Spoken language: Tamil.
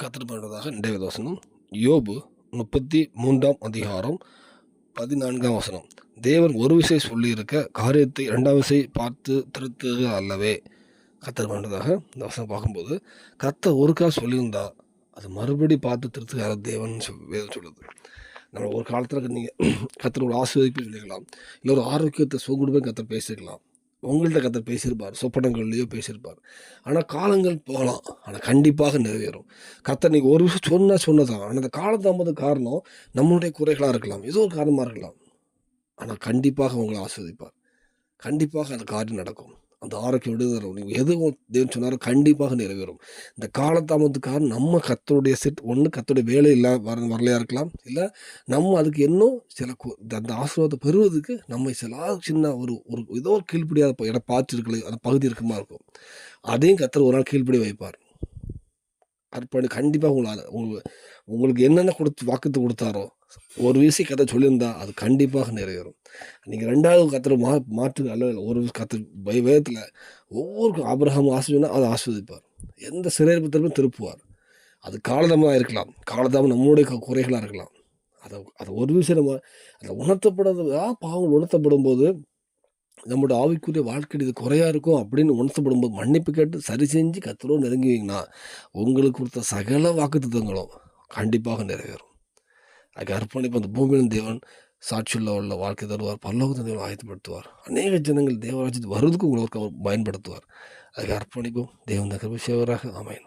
கர்த்தர் பண்ணுறதாக இன்றைய வசனம் யோபு 33 அதிகாரம் 14 வசனம். தேவன் ஒரு விசை சொல்லியிருக்க காரியத்தை 2 விசை பார்த்து திருத்துக அல்லவே. கர்த்தர் பண்ணுறதாக இந்த வசனம் பார்க்கும்போது கர்த்தர் ஒருக்கா சொல்லியிருந்தா அது மறுபடி பார்த்து திருத்துக்கார தேவன் வேதம் சொல்லுது. நம்ம ஒரு காலத்தில் நீங்கள் கர்த்தரோட ஆசீர்வதிப்பு சொல்லிக்கலாம், இல்லை ஒரு ஆரோக்கியத்தை சுகடுமே கர்த்தர் பேசிக்கலாம், உங்கள்கிட்ட கர்த்தர் பேசியிருப்பார், சொப்பனங்கள்லேயோ பேசியிருப்பார். ஆனால் காலங்கள் போகலாம், ஆனால் கண்டிப்பாக நிறைவேறும். கர்த்தர் நீங்கள் ஒரு விஷயம் சொன்னதான். ஆனால் அந்த காலதாமத காரணம் நம்மளுடைய குறைகளாக இருக்கலாம், ஏதோ ஒரு காரணமாக இருக்கலாம். ஆனால் கண்டிப்பாக உங்களை ஆஸ்வதிப்பார், கண்டிப்பாக அந்த காரியம் நடக்கும். அந்த ஆரோக்கியம் விடுதலும் நீங்கள் எது தேவன் சொன்னாரோ கண்டிப்பாக நிறைவேறும். இந்த காலதாமத்துக்காக நம்ம கர்த்தருடைய கர்த்தருடைய வேலை வரலையாக இருக்கலாம், இல்லை நம்ம அதுக்கு இன்னும் சில அந்த ஆசீர்வாதத்தை பெறுவதுக்கு நம்ம சின்ன ஒரு ஒரு ஏதோ ஒரு கீழ்ப்படியாத இடம் பார்த்துருக்கல அந்த பகுதி இருக்குமா இருக்கும். அதையும் கர்த்தர் ஒரு நாள் கீழ்ப்படி வைப்பார். அர்ப்பணி கண்டிப்பாக உங்களுக்கு என்னென்ன வாக்குத்து கொடுத்தாரோ ஒரு விஷயம் கதை சொல்லியிருந்தா அது கண்டிப்பாக நிறைவேறும். நீங்கள் 2வது கர்த்தர் மாற்று அல்ல, ஒரு கர்த்தர் வேதத்தில் ஒவ்வொரு ஆபிரகாம் ஆசீர்வதினா அதை ஆஸ்வதிப்பார், எந்த சிறையிருப்பத்திலும் திருப்புவார். அது காலதாமதாக இருக்கலாம், காலதாமம் நம்மளுடைய குறைகளாக இருக்கலாம். அதை ஒரு விஷயம் நம்ம அதை பாவங்கள் உணர்த்தப்படும் போது நம்மளோட ஆவிக்குரிய வாழ்க்கையில் இது குறையாக இருக்கும் அப்படின்னு உணர்த்தப்படும் போது மன்னிப்பு கேட்டு சரி செஞ்சு கர்த்தரோடு நெருங்குவீங்கன்னா உங்களுக்கு கொடுத்த சகல வாக்குத்தத்தங்களும் கண்டிப்பாக நிறைவேறும். அதுக்கு அர்ப்பணிப்பு அந்த பூமியின் தேவன் சாட்சியுள்ள வாழ்க்கை தருவார், பரலோகத்தின் தேவன் ஆயத்தப்படுத்துவார், அநேக ஜனங்கள் தேவராஜ்யத்துக்கு வருவதற்கு உங்களுக்கு அவர் பயன்படுத்துவார். அதுக்கு அர்ப்பணிப்பும் தேவன் கிருபை செய்வாராக. ஆமென்.